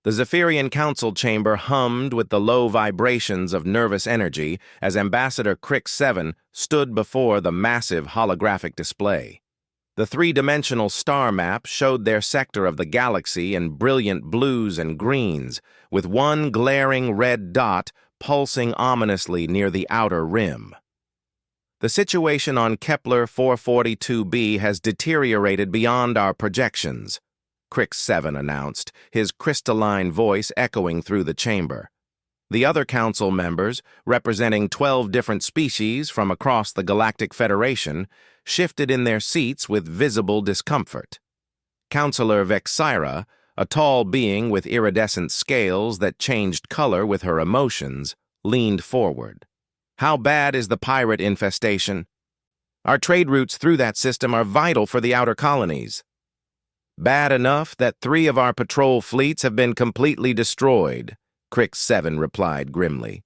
The Zephyrian council chamber hummed with the low vibrations of nervous energy as Ambassador Crick 7 stood before the massive holographic display. The three-dimensional star map showed their sector of the galaxy in brilliant blues and greens, with one glaring red dot pulsing ominously near the outer rim. The situation on Kepler 442b has deteriorated beyond our projections, Crick 7 announced, his crystalline voice echoing through the chamber. The other council members, representing 12 different species from across the Galactic Federation, shifted in their seats with visible discomfort. Councillor Vexira, a tall being with iridescent scales that changed color with her emotions, leaned forward. How bad is the pirate infestation? Our trade routes through that system are vital for the outer colonies. Bad enough that 3 of our patrol fleets have been completely destroyed, Crick 7 replied grimly.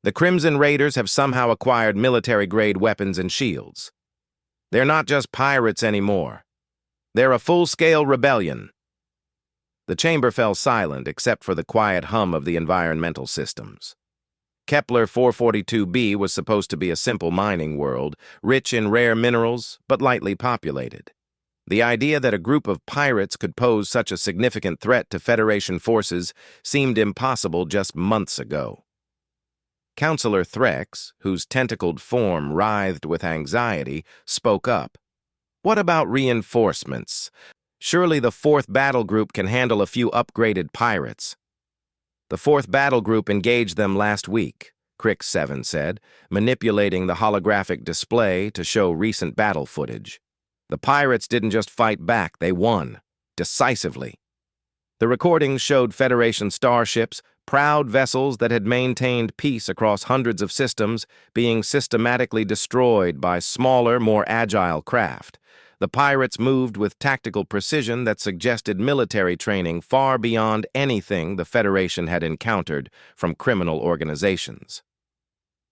The Crimson Raiders have somehow acquired military-grade weapons and shields. They're not just pirates anymore. They're a full-scale rebellion. The chamber fell silent except for the quiet hum of the environmental systems. Kepler 442b was supposed to be a simple mining world, rich in rare minerals, but lightly populated. The idea that a group of pirates could pose such a significant threat to Federation forces seemed impossible just months ago. Councillor Threx, whose tentacled form writhed with anxiety, spoke up. What about reinforcements? Surely the 4th Battle Group can handle a few upgraded pirates. The 4th Battle Group engaged them last week, Crick 7 said, manipulating the holographic display to show recent battle footage. The pirates didn't just fight back, they won, decisively. The recordings showed Federation starships, proud vessels that had maintained peace across hundreds of systems, being systematically destroyed by smaller, more agile craft. The pirates moved with tactical precision that suggested military training far beyond anything the Federation had encountered from criminal organizations.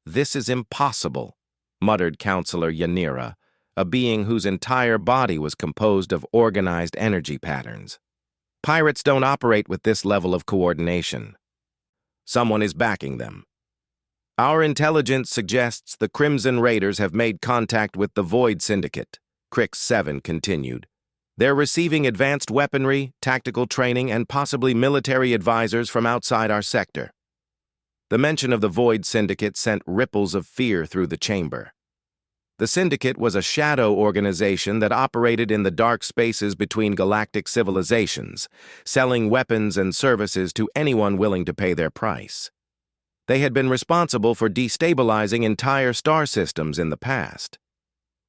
This is impossible, muttered Councillor Yanira, a being whose entire body was composed of organized energy patterns. Pirates don't operate with this level of coordination. Someone is backing them. Our intelligence suggests the Crimson Raiders have made contact with the Void Syndicate, Crick 7 continued. They're receiving advanced weaponry, tactical training, and possibly military advisors from outside our sector. The mention of the Void Syndicate sent ripples of fear through the chamber. The Syndicate was a shadow organization that operated in the dark spaces between galactic civilizations, selling weapons and services to anyone willing to pay their price. They had been responsible for destabilizing entire star systems in the past.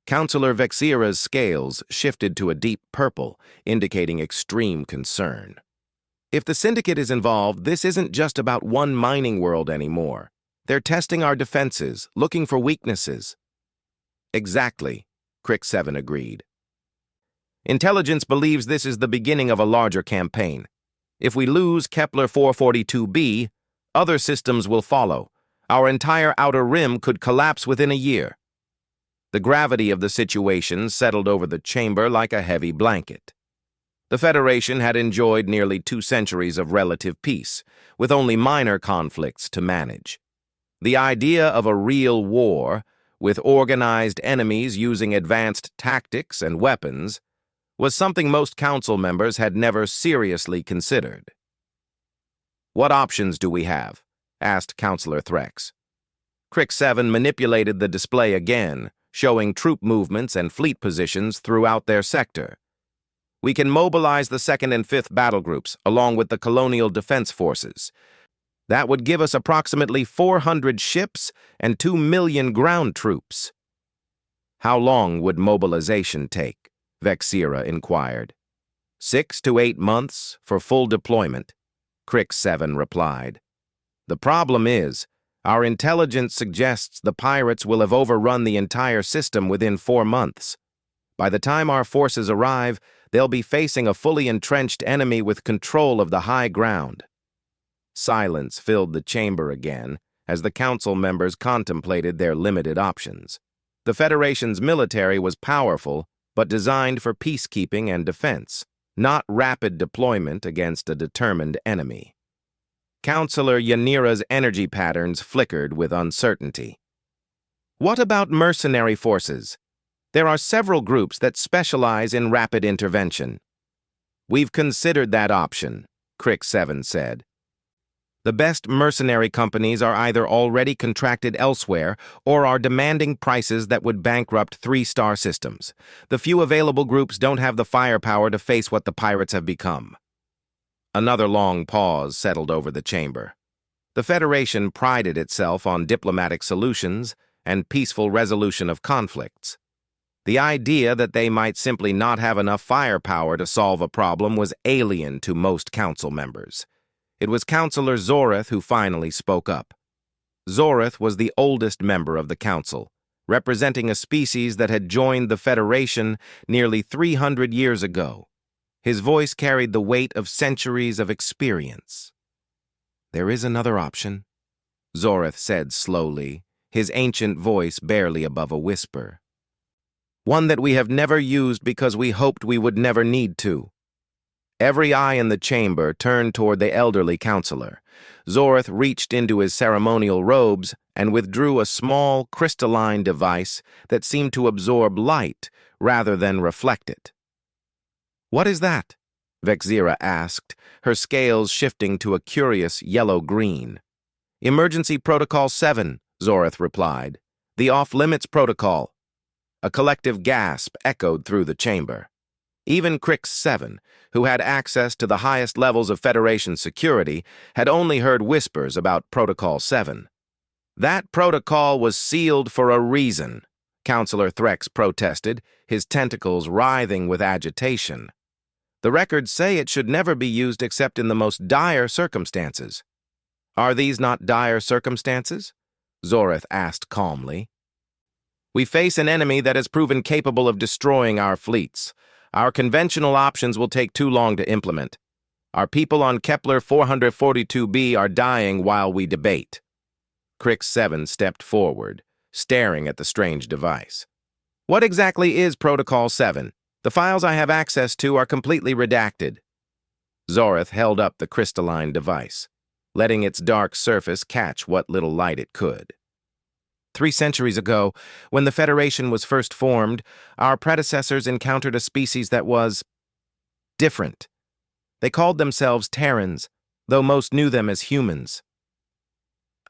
Councillor Vexira's scales shifted to a deep purple, indicating extreme concern. If the Syndicate is involved, this isn't just about one mining world anymore. They're testing our defenses, looking for weaknesses. Exactly, Crick 7 agreed. Intelligence believes this is the beginning of a larger campaign. If we lose Kepler 442b, other systems will follow. Our entire outer rim could collapse within a year. The gravity of the situation settled over the chamber like a heavy blanket. The Federation had enjoyed nearly 2 centuries of relative peace, with only minor conflicts to manage. The idea of a real war, with organized enemies using advanced tactics and weapons, was something most council members had never seriously considered. What options do we have? Asked Councillor Threx. Crick 7 manipulated the display again, showing troop movements and fleet positions throughout their sector. We can mobilize the 2nd and 5th battle groups, along with the colonial defense forces. That would give us approximately 400 ships and 2 million ground troops. How long would mobilization take? Vexira inquired. 6 to 8 months for full deployment, Crick 7 replied. The problem is, our intelligence suggests the pirates will have overrun the entire system within 4 months. By the time our forces arrive, they'll be facing a fully entrenched enemy with control of the high ground. Silence filled the chamber again as the council members contemplated their limited options. The Federation's military was powerful, but designed for peacekeeping and defense, not rapid deployment against a determined enemy. Counselor Yanira's energy patterns flickered with uncertainty. What about mercenary forces? There are several groups that specialize in rapid intervention. We've considered that option, Crick 7 said. The best mercenary companies are either already contracted elsewhere or are demanding prices that would bankrupt three-star systems. The few available groups don't have the firepower to face what the pirates have become. Another long pause settled over the chamber. The Federation prided itself on diplomatic solutions and peaceful resolution of conflicts. The idea that they might simply not have enough firepower to solve a problem was alien to most council members. It was Counselor Zoreth who finally spoke up. Zoreth was the oldest member of the council, representing a species that had joined the Federation nearly 300 years ago. His voice carried the weight of centuries of experience. "There is another option," Zoreth said slowly, his ancient voice barely above a whisper. "One that we have never used because we hoped we would never need to." Every eye in the chamber turned toward the elderly counselor. Zoreth reached into his ceremonial robes and withdrew a small, crystalline device that seemed to absorb light rather than reflect it. "What is that?" Vexira asked, her scales shifting to a curious yellow-green. "Emergency Protocol 7, Zoreth replied. "The off-limits protocol." A collective gasp echoed through the chamber. Even Crick 7, who had access to the highest levels of Federation security, had only heard whispers about Protocol 7. "That protocol was sealed for a reason," Counselor Threx protested, his tentacles writhing with agitation. "The records say it should never be used except in the most dire circumstances." "Are these not dire circumstances?" Zoreth asked calmly. "We face an enemy that has proven capable of destroying our fleets. Our conventional options will take too long to implement. Our people on Kepler 442b are dying while we debate." Crick 7 stepped forward, staring at the strange device. "What exactly is Protocol 7? The files I have access to are completely redacted." Zoreth held up the crystalline device, letting its dark surface catch what little light it could. 3 centuries ago, when the Federation was first formed, our predecessors encountered a species that was different. They called themselves Terrans, though most knew them as humans.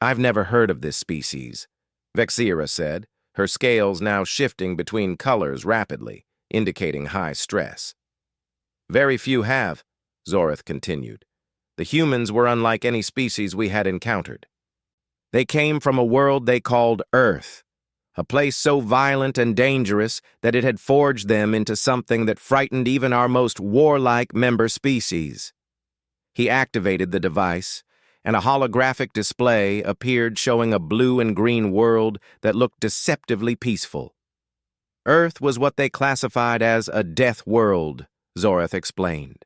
"I've never heard of this species," Vexira said, her scales now shifting between colors rapidly, indicating high stress. "Very few have," Zoreth continued. "The humans were unlike any species we had encountered. They came from a world they called Earth, a place so violent and dangerous that it had forged them into something that frightened even our most warlike member species." He activated the device, and a holographic display appeared showing a blue and green world that looked deceptively peaceful. "Earth was what they classified as a death world," Zoreth explained.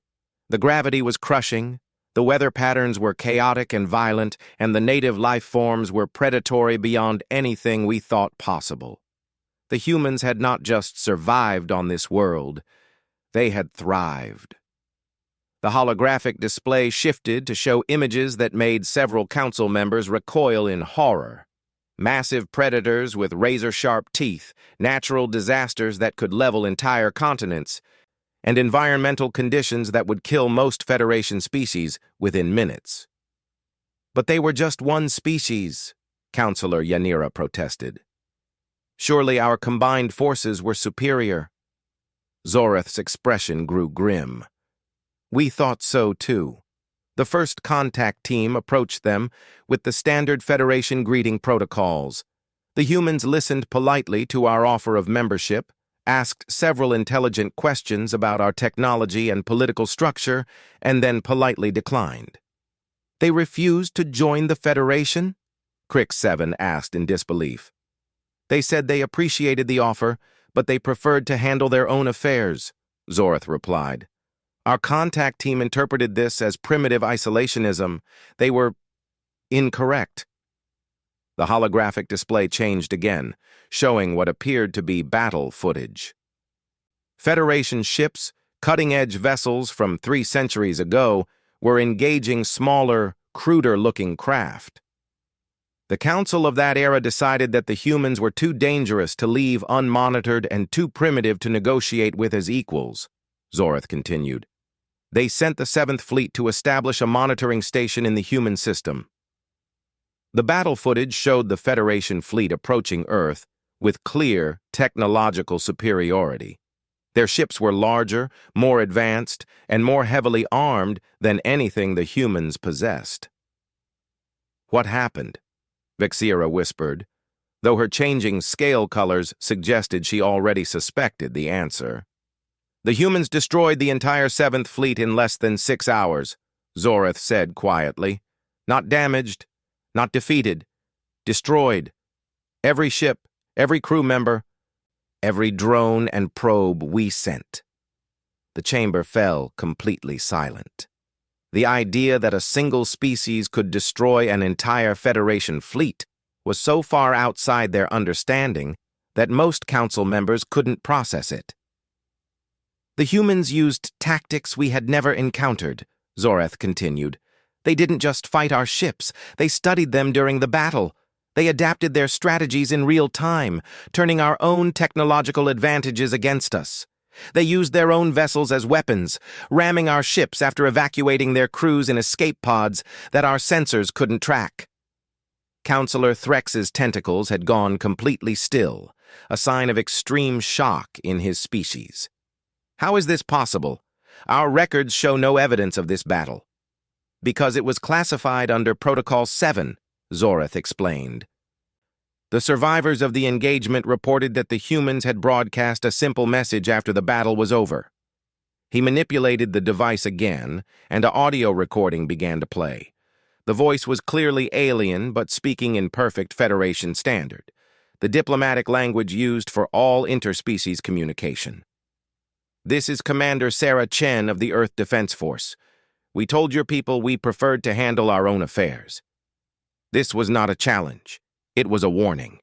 "The gravity was crushing, the weather patterns were chaotic and violent, and the native life forms were predatory beyond anything we thought possible. The humans had not just survived on this world, they had thrived." The holographic display shifted to show images that made several council members recoil in horror. Massive predators with razor-sharp teeth, natural disasters that could level entire continents, and environmental conditions that would kill most Federation species within minutes. "But they were just one species," Counselor Yanira protested. "Surely our combined forces were superior." Zoreth's expression grew grim. "We thought so too." The first contact team approached them with the standard Federation greeting protocols. The humans listened politely to our offer of membership, asked several intelligent questions about our technology and political structure, and then politely declined. "They refused to join the Federation?" Crick 7 asked in disbelief. "They said they appreciated the offer, but they preferred to handle their own affairs," Zoreth replied. "Our contact team interpreted this as primitive isolationism. They were incorrect." The holographic display changed again, showing what appeared to be battle footage. Federation ships, Cutting-edge vessels from 3 centuries ago were engaging smaller, cruder-looking craft. The council of that era decided that the humans were too dangerous to leave unmonitored and too primitive to negotiate with as equals, Zorath continued. They sent the 7th Fleet to establish a monitoring station in the human system. The battle footage showed the Federation fleet approaching Earth with clear technological superiority. Their ships were larger, more advanced, and more heavily armed than anything the humans possessed. What happened? Vexira whispered, though her changing scale colors suggested she already suspected the answer. The humans destroyed the entire 7th Fleet in less than 6 hours, Zorath said quietly. Not damaged, not defeated, destroyed. Every ship, every crew member, every drone and probe we sent. The chamber fell completely silent. The idea that a single species could destroy an entire Federation fleet was so far outside their understanding that most council members couldn't process it. The humans used tactics we had never encountered, Zorath continued. They didn't just fight our ships, they studied them during the battle. They adapted their strategies in real time, turning our own technological advantages against us. They used their own vessels as weapons, ramming our ships after evacuating their crews in escape pods that our sensors couldn't track. Counselor Threx's tentacles had gone completely still, a sign of extreme shock in his species. How is this possible? Our records show no evidence of this battle. Because it was classified under Protocol 7, Zorath explained. The survivors of the engagement reported that the humans had broadcast a simple message after the battle was over. He manipulated the device again, and an audio recording began to play. The voice was clearly alien, but speaking in perfect Federation standard, the diplomatic language used for all interspecies communication. This is Commander Sarah Chen of the Earth Defense Force. We told your people we preferred to handle our own affairs. This was not a challenge. It was a warning.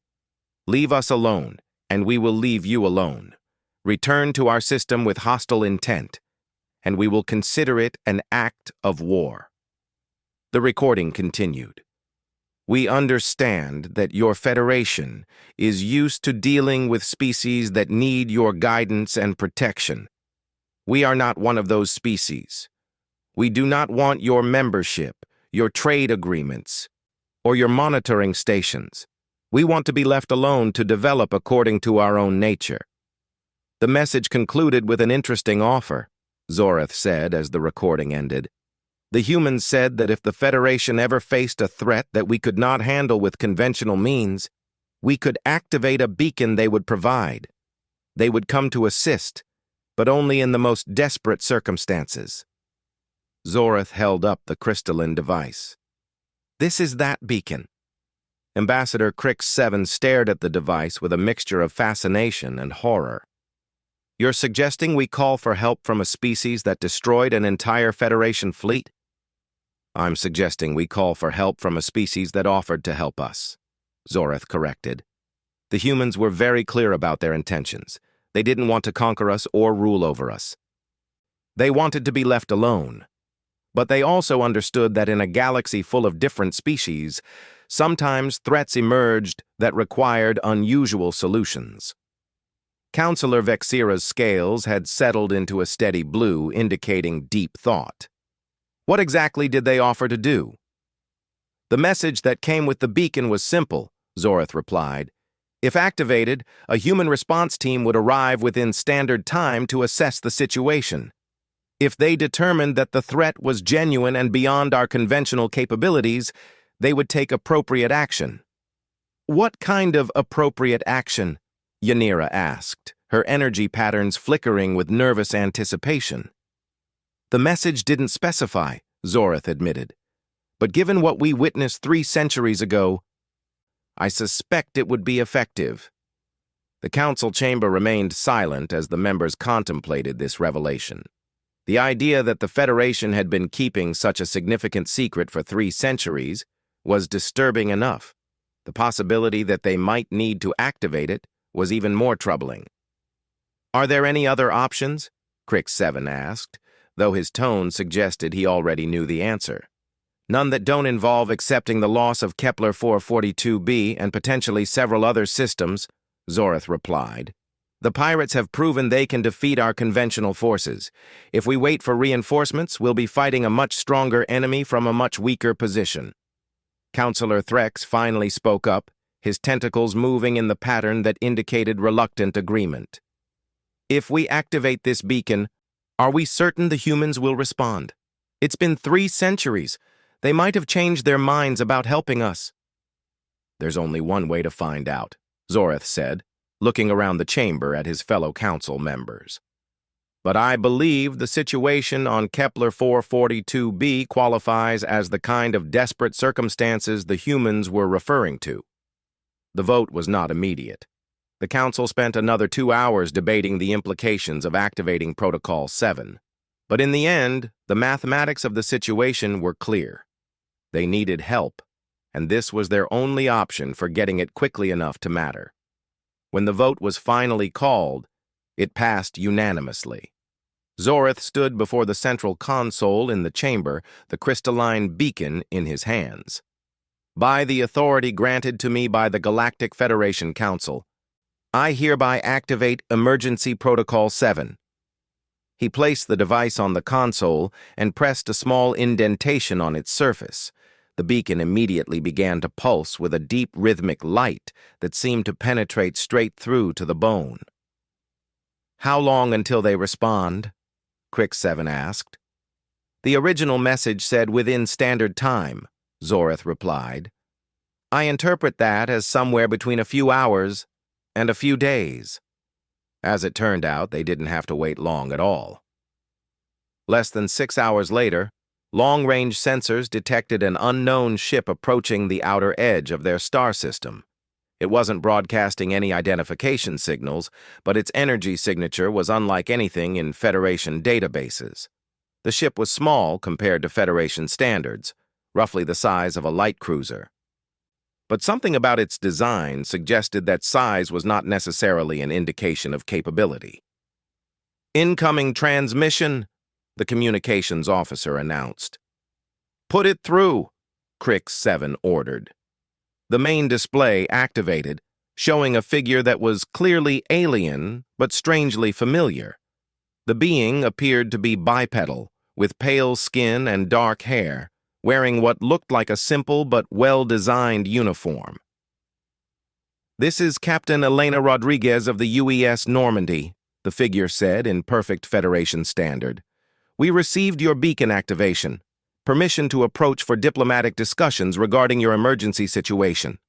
Leave us alone, and we will leave you alone. Return to our system with hostile intent, and we will consider it an act of war. The recording continued. We understand that your Federation is used to dealing with species that need your guidance and protection. We are not one of those species. We do not want your membership, your trade agreements, or your monitoring stations. We want to be left alone to develop according to our own nature. The message concluded with an interesting offer, Zorath said as the recording ended. The humans said that if the Federation ever faced a threat that we could not handle with conventional means, we could activate a beacon they would provide. They would come to assist, but only in the most desperate circumstances. Zorath held up the crystalline device. This is that beacon. Ambassador Crix 7 stared at the device with a mixture of fascination and horror. You're suggesting we call for help from a species that destroyed an entire Federation fleet? I'm suggesting we call for help from a species that offered to help us, Zorath corrected. The humans were very clear about their intentions. They didn't want to conquer us or rule over us. They wanted to be left alone. But they also understood that in a galaxy full of different species, sometimes threats emerged that required unusual solutions. Counselor Vexira's scales had settled into a steady blue, indicating deep thought. What exactly did they offer to do? The message that came with the beacon was simple, Zorath replied. If activated, a human response team would arrive within standard time to assess the situation. If they determined that the threat was genuine and beyond our conventional capabilities, they would take appropriate action. What kind of appropriate action? Yanira asked, her energy patterns flickering with nervous anticipation. The message didn't specify, Zorath admitted. But given what we witnessed 3 centuries ago, I suspect it would be effective. The council chamber remained silent as the members contemplated this revelation. The idea that the Federation had been keeping such a significant secret for 3 centuries was disturbing enough. The possibility that they might need to activate it was even more troubling. Are there any other options? Crick-7 asked, though his tone suggested he already knew the answer. None that don't involve accepting the loss of Kepler 442b and potentially several other systems, Zorith replied. The pirates have proven they can defeat our conventional forces. If we wait for reinforcements, we'll be fighting a much stronger enemy from a much weaker position. Counselor Threx finally spoke up, his tentacles moving in the pattern that indicated reluctant agreement. If we activate this beacon, are we certain the humans will respond? It's been 3 centuries. They might have changed their minds about helping us. There's only one way to find out, Zorith said, looking around the chamber at his fellow council members. But I believe the situation on Kepler 442b qualifies as the kind of desperate circumstances the humans were referring to. The vote was not immediate. The council spent another 2 hours debating the implications of activating Protocol 7. But in the end, the mathematics of the situation were clear. They needed help, and this was their only option for getting it quickly enough to matter. When the vote was finally called, it passed unanimously. Zorith stood before the central console in the chamber, the crystalline beacon in his hands. By the authority granted to me by the Galactic Federation Council, I hereby activate Emergency Protocol 7. He placed the device on the console and pressed a small indentation on its surface. The beacon immediately began to pulse with a deep rhythmic light that seemed to penetrate straight through to the bone. How long until they respond? Crick-7 asked. The original message said within standard time, Zorith replied. I interpret that as somewhere between a few hours and a few days. As it turned out, they didn't have to wait long at all. Less than 6 hours later, long-range sensors detected an unknown ship approaching the outer edge of their star system. It wasn't broadcasting any identification signals, but its energy signature was unlike anything in Federation databases. The ship was small compared to Federation standards, roughly the size of a light cruiser. But something about its design suggested that size was not necessarily an indication of capability. Incoming transmission, the communications officer announced. Put it through, Crick-7 ordered. The main display activated, showing a figure that was clearly alien but strangely familiar. The being appeared to be bipedal, with pale skin and dark hair, wearing what looked like a simple but well-designed uniform. This is Captain Elena Rodriguez of the UES Normandy, the figure said in perfect Federation standard. We received your beacon activation, permission to approach for diplomatic discussions regarding your emergency situation.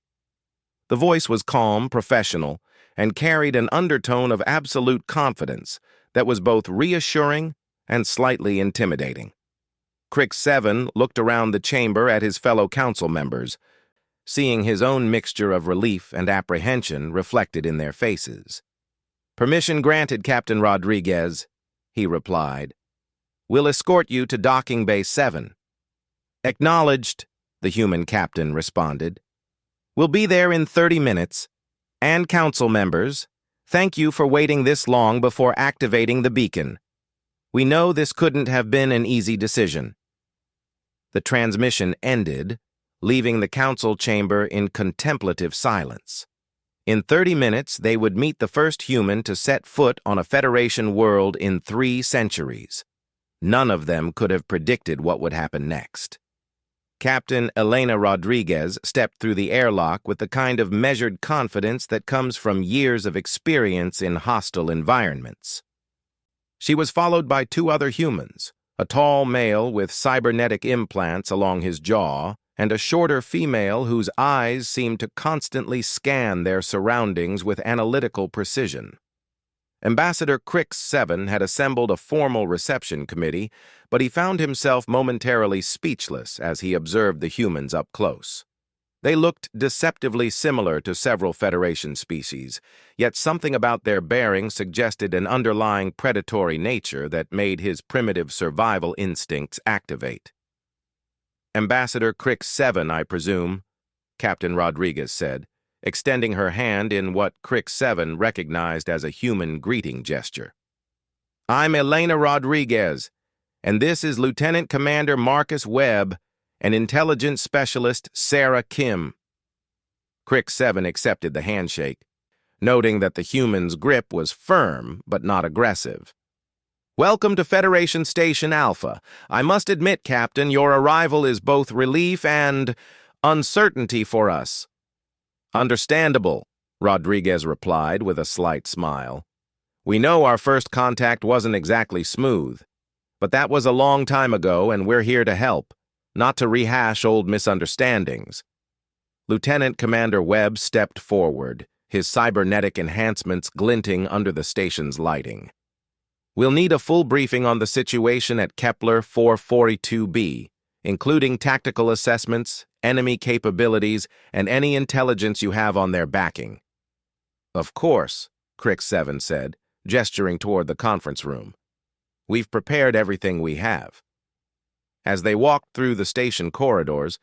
The voice was calm, professional, and carried an undertone of absolute confidence that was both reassuring and slightly intimidating. Crick-7 looked around the chamber at his fellow council members, seeing his own mixture of relief and apprehension reflected in their faces. Permission granted, Captain Rodriguez, he replied. We'll escort you to Docking Bay 7. Acknowledged, the human captain responded. We'll be there in 30 minutes. And council members, thank you for waiting this long before activating the beacon. We know this couldn't have been an easy decision. The transmission ended, leaving the council chamber in contemplative silence. In 30 minutes, they would meet the first human to set foot on a Federation world in 3 centuries. None of them could have predicted what would happen next. Captain Elena Rodriguez stepped through the airlock with the kind of measured confidence that comes from years of experience in hostile environments. She was followed by 2 other humans, a tall male with cybernetic implants along his jaw, and a shorter female whose eyes seemed to constantly scan their surroundings with analytical precision. Ambassador Crick-7 had assembled a formal reception committee, but he found himself momentarily speechless as he observed the humans up close. They looked deceptively similar to several Federation species, yet something about their bearing suggested an underlying predatory nature that made his primitive survival instincts activate. Ambassador Crick-7, I presume, Captain Rodriguez said, extending her hand in what Crick-7 recognized as a human greeting gesture. I'm Elena Rodriguez, and this is Lieutenant Commander Marcus Webb and Intelligence Specialist Sarah Kim. Crick 7 accepted the handshake, noting that the human's grip was firm but not aggressive. Welcome to Federation Station Alpha. I must admit, Captain, your arrival is both relief and uncertainty for us. Understandable, Rodriguez replied with a slight smile. We know our first contact wasn't exactly smooth, but that was a long time ago and we're here to help, not to rehash old misunderstandings. Lieutenant Commander Webb stepped forward, his cybernetic enhancements glinting under the station's lighting. We'll need a full briefing on the situation at Kepler 442b, including tactical assessments, enemy capabilities, and any intelligence you have on their backing. Of course, Crick 7 said, gesturing toward the conference room. We've prepared everything we have. As they walked through the station corridors,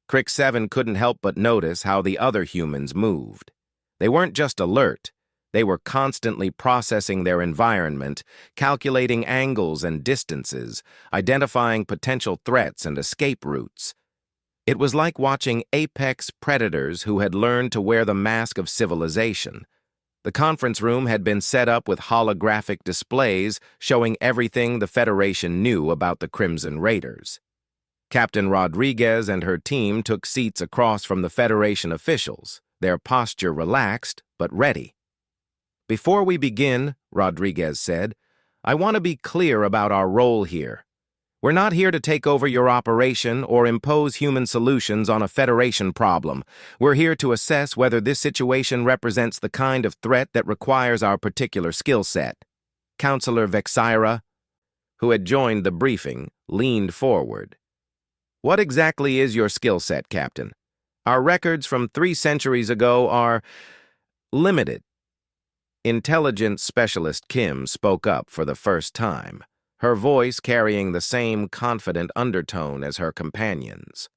Crick 7 couldn't help but notice how the other humans moved. They weren't just alert. They were constantly processing their environment, calculating angles and distances, identifying potential threats and escape routes. It was like watching apex predators who had learned to wear the mask of civilization. The conference room had been set up with holographic displays showing everything the Federation knew about the Crimson Raiders. Captain Rodriguez and her team took seats across from the Federation officials, their posture relaxed but ready. Before we begin, Rodriguez said, I want to be clear about our role here. We're not here to take over your operation or impose human solutions on a Federation problem. We're here to assess whether this situation represents the kind of threat that requires our particular skill set. Counselor Vexira, who had joined the briefing, leaned forward. What exactly is your skill set, Captain? Our records from 3 centuries ago are limited. Intelligence Specialist Kim spoke up for the first time, her voice carrying the same confident undertone as her companions.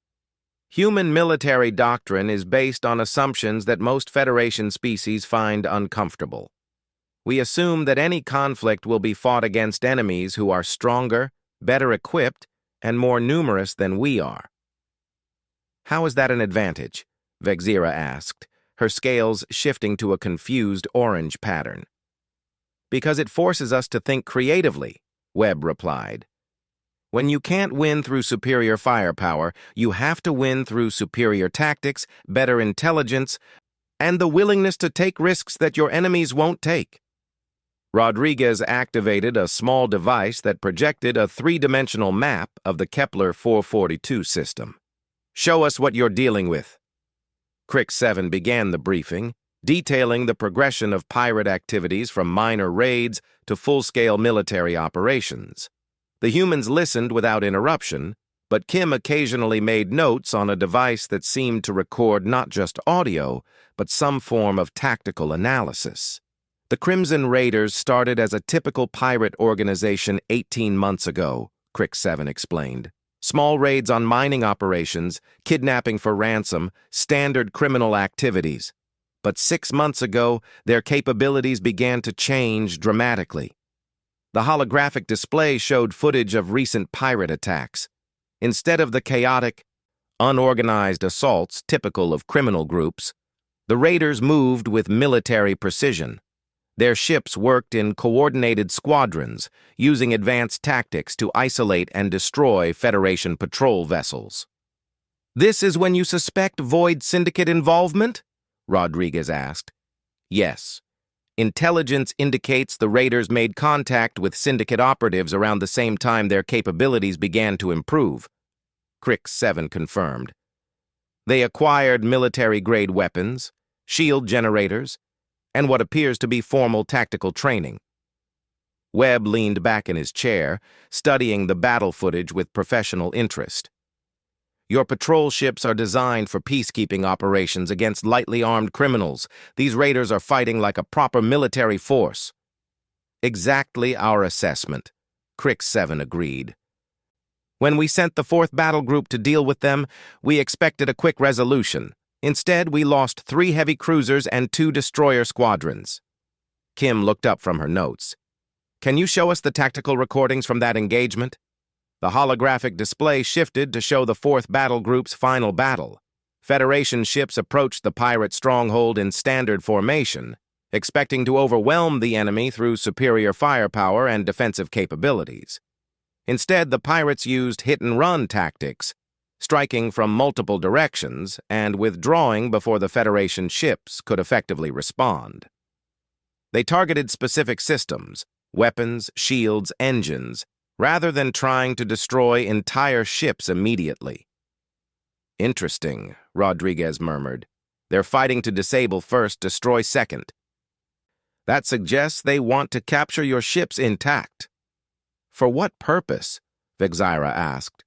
Human military doctrine is based on assumptions that most Federation species find uncomfortable. We assume that any conflict will be fought against enemies who are stronger, better equipped, and more numerous than we are. How is that an advantage? Vexira asked, her scales shifting to a confused orange pattern. Because it forces us to think creatively, Webb replied. When you can't win through superior firepower, you have to win through superior tactics, better intelligence, and the willingness to take risks that your enemies won't take. Rodriguez activated a small device that projected a 3-dimensional map of the Kepler 442 system. Show us what you're dealing with. Crick 7 began the briefing, detailing the progression of pirate activities from minor raids to full-scale military operations. The humans listened without interruption, but Kim occasionally made notes on a device that seemed to record not just audio, but some form of tactical analysis. The Crimson Raiders started as a typical pirate organization 18 months ago, Crick 7 explained. Small raids on mining operations, kidnapping for ransom, standard criminal activities. But 6 months ago, their capabilities began to change dramatically. The holographic display showed footage of recent pirate attacks. Instead of the chaotic, unorganized assaults typical of criminal groups, the raiders moved with military precision. Their ships worked in coordinated squadrons, using advanced tactics to isolate and destroy Federation patrol vessels. This is when you suspect Void Syndicate involvement? Rodriguez asked. Yes. Intelligence indicates the raiders made contact with Syndicate operatives around the same time their capabilities began to improve, Crick 7 confirmed. They acquired military-grade weapons, shield generators, and what appears to be formal tactical training. Webb leaned back in his chair, studying the battle footage with professional interest. Your patrol ships are designed for peacekeeping operations against lightly armed criminals. These raiders are fighting like a proper military force. Exactly our assessment, Crick 7 agreed. When we sent the 4th Battle Group to deal with them, we expected a quick resolution. Instead, we lost 3 heavy cruisers and 2 destroyer squadrons. Kim looked up from her notes. Can you show us the tactical recordings from that engagement? The holographic display shifted to show the 4th Battle Group's final battle. Federation ships approached the pirate stronghold in standard formation, expecting to overwhelm the enemy through superior firepower and defensive capabilities. Instead, the pirates used hit-and-run tactics, striking from multiple directions and withdrawing before the Federation ships could effectively respond. They targeted specific systems, weapons, shields, engines, rather than trying to destroy entire ships immediately. Interesting, Rodriguez murmured. They're fighting to disable first, destroy second. That suggests they want to capture your ships intact. For what purpose? Vexira asked.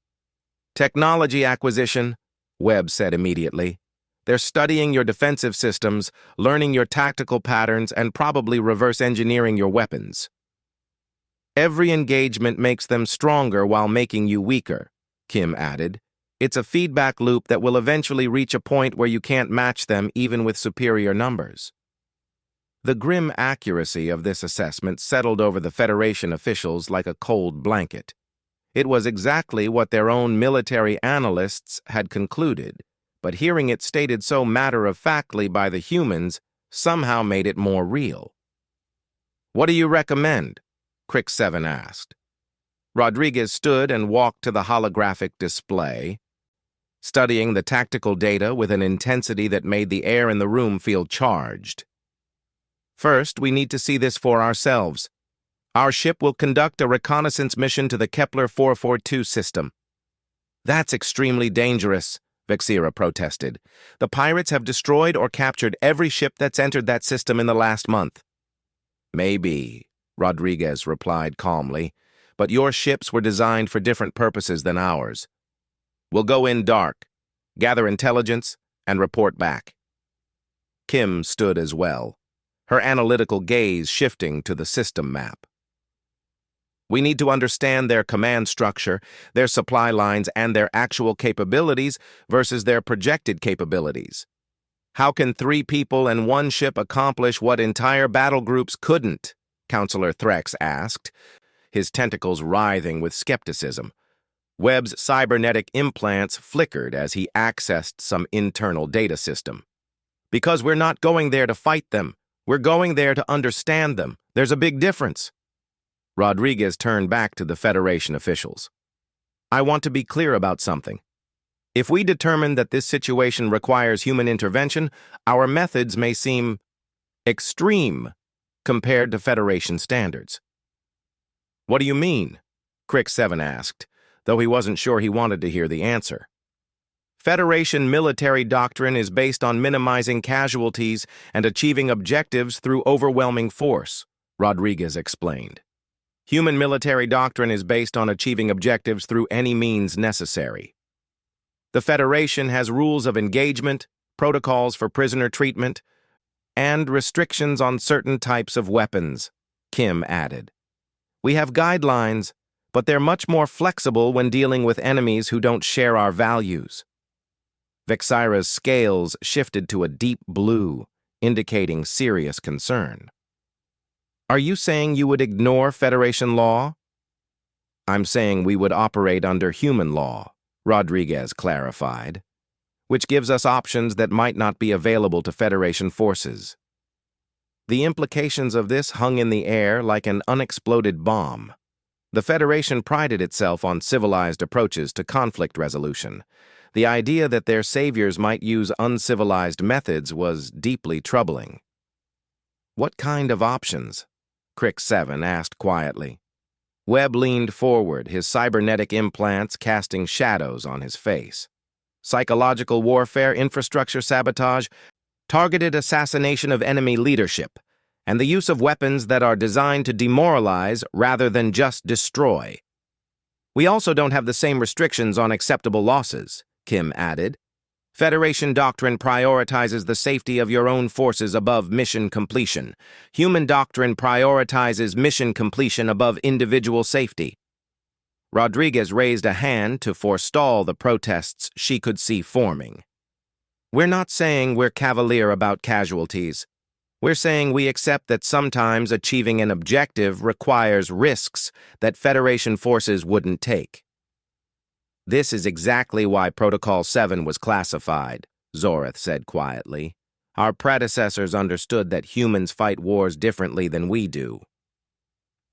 Technology acquisition, Webb said immediately. They're studying your defensive systems, learning your tactical patterns, and probably reverse engineering your weapons. Every engagement makes them stronger while making you weaker, Kim added. It's a feedback loop that will eventually reach a point where you can't match them even with superior numbers. The grim accuracy of this assessment settled over the Federation officials like a cold blanket. It was exactly what their own military analysts had concluded, but hearing it stated so matter-of-factly by the humans somehow made it more real. What do you recommend? Crick 7 asked. Rodriguez stood and walked to the holographic display, studying the tactical data with an intensity that made the air in the room feel charged. First, we need to see this for ourselves. Our ship will conduct a reconnaissance mission to the Kepler 442 system. That's extremely dangerous, Vexira protested. The pirates have destroyed or captured every ship that's entered that system in the last month. Maybe, Rodriguez replied calmly, but your ships were designed for different purposes than ours. We'll go in dark, gather intelligence, and report back. Kim stood as well, her analytical gaze shifting to the system map. We need to understand their command structure, their supply lines, and their actual capabilities versus their projected capabilities. How can 3 people and 1 ship accomplish what entire battle groups couldn't? Counselor Threx asked, his tentacles writhing with skepticism. Webb's cybernetic implants flickered as he accessed some internal data system. Because we're not going there to fight them. We're going there to understand them. There's a big difference. Rodriguez turned back to the Federation officials. I want to be clear about something. If we determine that this situation requires human intervention, our methods may seem extreme compared to Federation standards. What do you mean? Crick 7 asked, though he wasn't sure he wanted to hear the answer. Federation military doctrine is based on minimizing casualties and achieving objectives through overwhelming force, Rodriguez explained. Human military doctrine is based on achieving objectives through any means necessary. The Federation has rules of engagement, protocols for prisoner treatment, and restrictions on certain types of weapons, Kim added. We have guidelines, but they're much more flexible when dealing with enemies who don't share our values. Vexira's scales shifted to a deep blue, indicating serious concern. Are you saying you would ignore Federation law? I'm saying we would operate under human law, Rodriguez clarified, which gives us options that might not be available to Federation forces. The implications of this hung in the air like an unexploded bomb. The Federation prided itself on civilized approaches to conflict resolution. The idea that their saviors might use uncivilized methods was deeply troubling. What kind of options? Crick 7 asked quietly. Webb leaned forward, his cybernetic implants casting shadows on his face. Psychological warfare, infrastructure sabotage, targeted assassination of enemy leadership, and the use of weapons that are designed to demoralize rather than just destroy. We also don't have the same restrictions on acceptable losses, Kim added. Federation doctrine prioritizes the safety of your own forces above mission completion. Human doctrine prioritizes mission completion above individual safety. Rodriguez raised a hand to forestall the protests she could see forming. We're not saying we're cavalier about casualties. We're saying we accept that sometimes achieving an objective requires risks that Federation forces wouldn't take. This is exactly why Protocol 7 was classified, Zoreth said quietly. Our predecessors understood that humans fight wars differently than we do.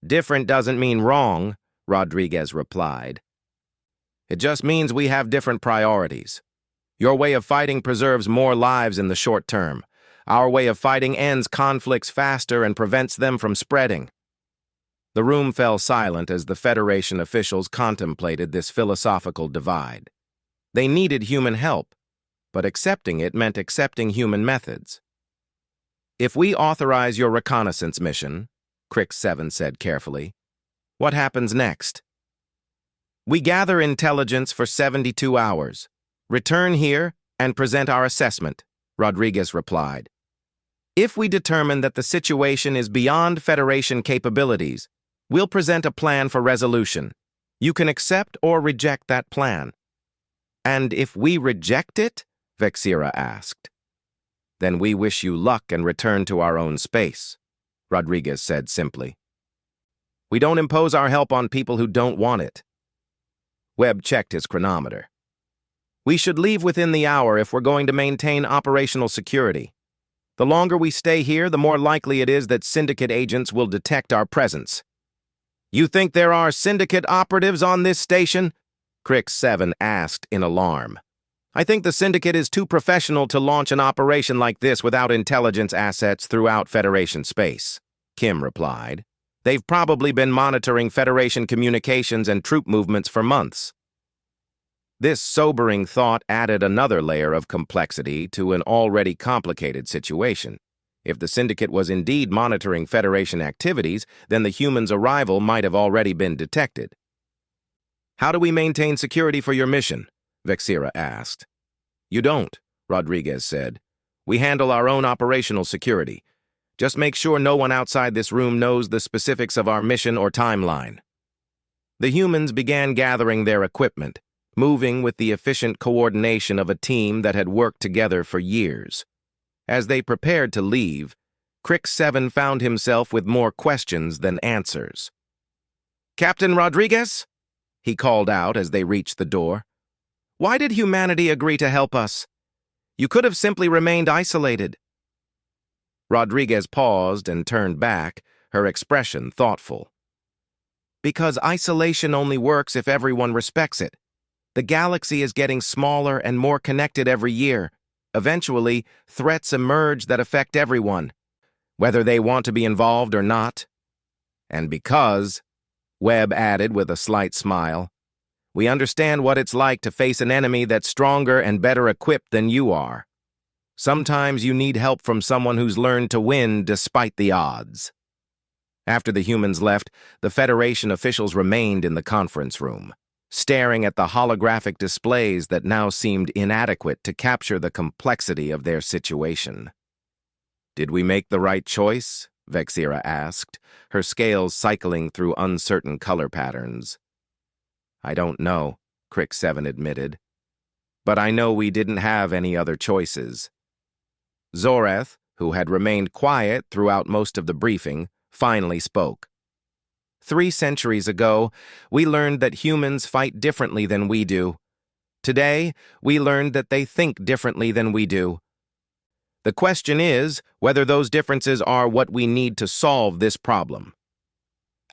Different doesn't mean wrong, Rodriguez replied. It just means we have different priorities. Your way of fighting preserves more lives in the short term. Our way of fighting ends conflicts faster and prevents them from spreading. The room fell silent as the Federation officials contemplated this philosophical divide. They needed human help, but accepting it meant accepting human methods. If we authorize your reconnaissance mission, Crick 7 said carefully, what happens next? We gather intelligence for 72 hours, return here, and present our assessment, Rodriguez replied. If we determine that the situation is beyond Federation capabilities, we'll present a plan for resolution. You can accept or reject that plan. And if we reject it, Vexira asked. Then we wish you luck and return to our own space, Rodriguez said simply. We don't impose our help on people who don't want it. Webb checked his chronometer. We should leave within the hour if we're going to maintain operational security. The longer we stay here, the more likely it is that Syndicate agents will detect our presence. You think there are Syndicate operatives on this station? Crick 7 asked in alarm. I think the Syndicate is too professional to launch an operation like this without intelligence assets throughout Federation space, Kim replied. They've probably been monitoring Federation communications and troop movements for months. This sobering thought added another layer of complexity to an already complicated situation. If the Syndicate was indeed monitoring Federation activities, then the humans' arrival might have already been detected. How do we maintain security for your mission? Vexira asked. You don't, Rodriguez said. We handle our own operational security. Just make sure no one outside this room knows the specifics of our mission or timeline. The humans began gathering their equipment, moving with the efficient coordination of a team that had worked together for years. As they prepared to leave, Crick 7 found himself with more questions than answers. Captain Rodriguez? He called out as they reached the door. Why did humanity agree to help us? You could have simply remained isolated. Rodriguez paused and turned back, her expression thoughtful. Because isolation only works if everyone respects it. The galaxy is getting smaller and more connected every year. Eventually, threats emerge that affect everyone, whether they want to be involved or not. And because, Webb added with a slight smile, we understand what it's like to face an enemy that's stronger and better equipped than you are. Sometimes you need help from someone who's learned to win despite the odds. After the humans left, the Federation officials remained in the conference room, staring at the holographic displays that now seemed inadequate to capture the complexity of their situation. Did we make the right choice? Vexira asked, her scales cycling through uncertain color patterns. I don't know, Crick 7 admitted. But I know we didn't have any other choices. Zoreth, who had remained quiet throughout most of the briefing, finally spoke. 3 centuries ago, we learned that humans fight differently than we do. Today, we learned that they think differently than we do. The question is whether those differences are what we need to solve this problem.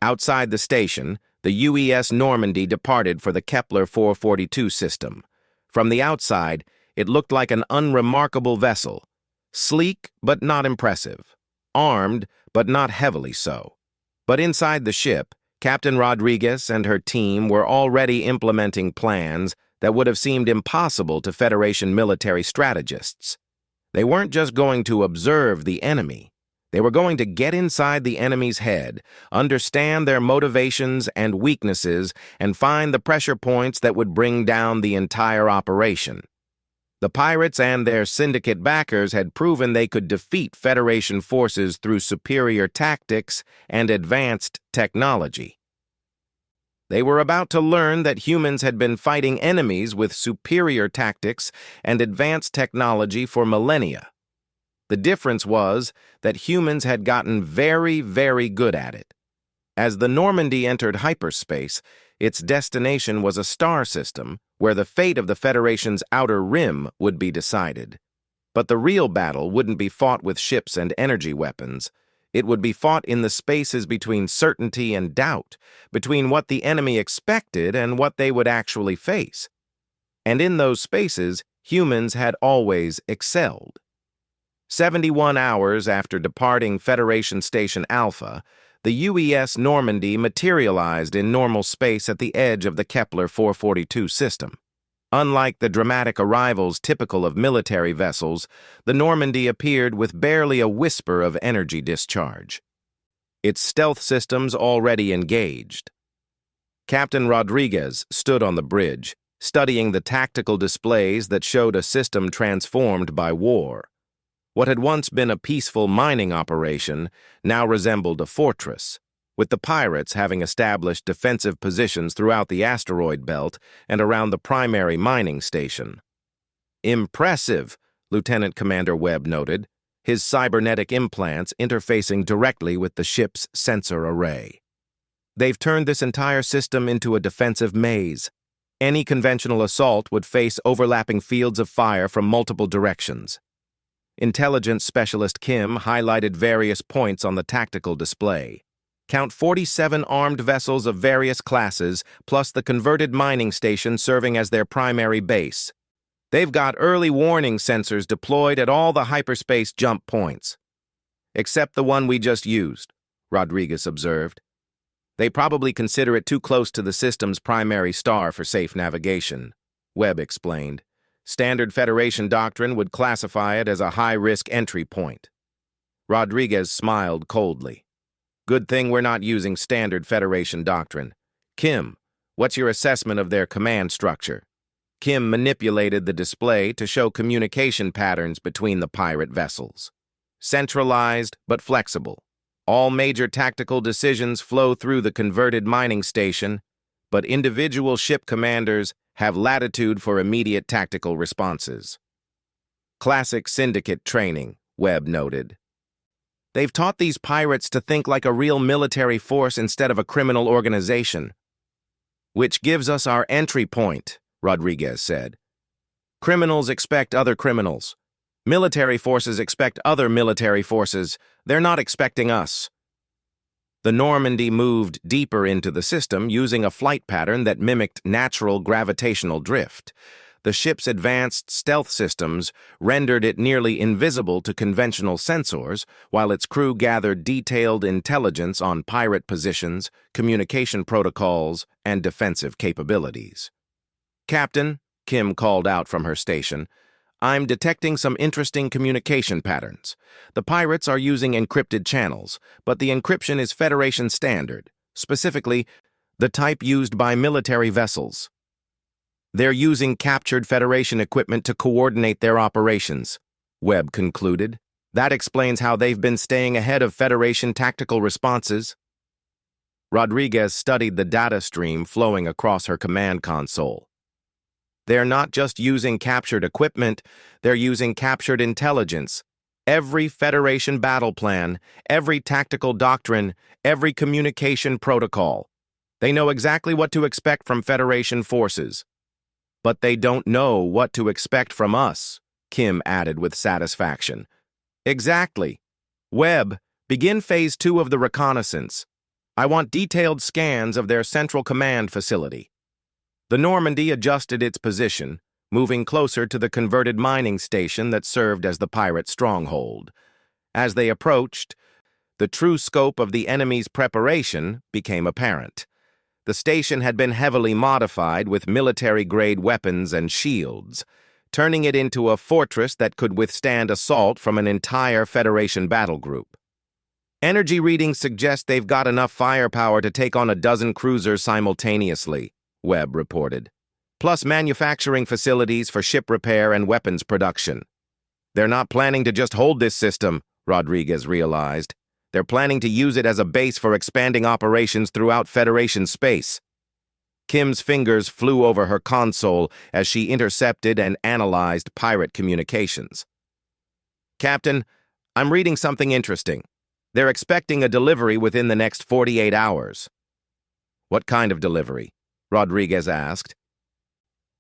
Outside the station, the UES Normandy departed for the Kepler 442 system. From the outside, it looked like an unremarkable vessel, sleek but not impressive, armed but not heavily so. But inside the ship, Captain Rodriguez and her team were already implementing plans that would have seemed impossible to Federation military strategists. They weren't just going to observe the enemy. They were going to get inside the enemy's head, understand their motivations and weaknesses, and find the pressure points that would bring down the entire operation. The pirates and their syndicate backers had proven they could defeat Federation forces through superior tactics and advanced technology. They were about to learn that humans had been fighting enemies with superior tactics and advanced technology for millennia. The difference was that humans had gotten very, very good at it. As the Normandy entered hyperspace, its destination was a star system where the fate of the Federation's outer rim would be decided. But the real battle wouldn't be fought with ships and energy weapons. It would be fought in the spaces between certainty and doubt, between what the enemy expected and what they would actually face. And in those spaces, humans had always excelled. 71 hours after departing Federation Station Alpha, the UES Normandy materialized in normal space at the edge of the Kepler 442 system. Unlike the dramatic arrivals typical of military vessels, the Normandy appeared with barely a whisper of energy discharge. Its stealth systems already engaged. Captain Rodriguez stood on the bridge, studying the tactical displays that showed a system transformed by war. What had once been a peaceful mining operation now resembled a fortress, with the pirates having established defensive positions throughout the asteroid belt and around the primary mining station. Impressive, Lieutenant Commander Webb noted, his cybernetic implants interfacing directly with the ship's sensor array. They've turned this entire system into a defensive maze. Any conventional assault would face overlapping fields of fire from multiple directions. Intelligence Specialist Kim highlighted various points on the tactical display. Count 47 armed vessels of various classes, plus the converted mining station serving as their primary base. They've got early warning sensors deployed at all the hyperspace jump points. Except the one we just used, Rodriguez observed. They probably consider it too close to the system's primary star for safe navigation, Webb explained. Standard Federation doctrine would classify it as a high-risk entry point. Rodriguez smiled coldly. Good thing we're not using standard Federation doctrine. Kim, what's your assessment of their command structure? Kim manipulated the display to show communication patterns between the pirate vessels. Centralized but flexible. All major tactical decisions flow through the converted mining station, but individual ship commanders have latitude for immediate tactical responses. Classic syndicate training, Webb noted. They've taught these pirates to think like a real military force instead of a criminal organization. Which gives us our entry point, Rodriguez said. Criminals expect other criminals. Military forces expect other military forces. They're not expecting us. The Normandy moved deeper into the system using a flight pattern that mimicked natural gravitational drift. The ship's advanced stealth systems rendered it nearly invisible to conventional sensors, while its crew gathered detailed intelligence on pirate positions, communication protocols, and defensive capabilities. Captain, Kim called out from her station, I'm detecting some interesting communication patterns. The pirates are using encrypted channels, but the encryption is Federation standard, specifically the type used by military vessels. They're using captured Federation equipment to coordinate their operations, Webb concluded. That explains how they've been staying ahead of Federation tactical responses. Rodriguez studied the data stream flowing across her command console. They're not just using captured equipment, they're using captured intelligence. Every Federation battle plan, every tactical doctrine, every communication protocol. They know exactly what to expect from Federation forces. But they don't know what to expect from us, Kim added with satisfaction. Exactly. Webb, begin Phase 2 of the reconnaissance. I want detailed scans of their central command facility. The Normandy adjusted its position, moving closer to the converted mining station that served as the pirate stronghold. As they approached, the true scope of the enemy's preparation became apparent. The station had been heavily modified with military-grade weapons and shields, turning it into a fortress that could withstand assault from an entire Federation battle group. Energy readings suggest they've got enough firepower to take on a dozen cruisers simultaneously, Webb reported, plus manufacturing facilities for ship repair and weapons production. They're not planning to just hold this system, Rodriguez realized. They're planning to use it as a base for expanding operations throughout Federation space. Kim's fingers flew over her console as she intercepted and analyzed pirate communications. Captain, I'm reading something interesting. They're expecting a delivery within the next 48 hours. What kind of delivery? Rodriguez asked.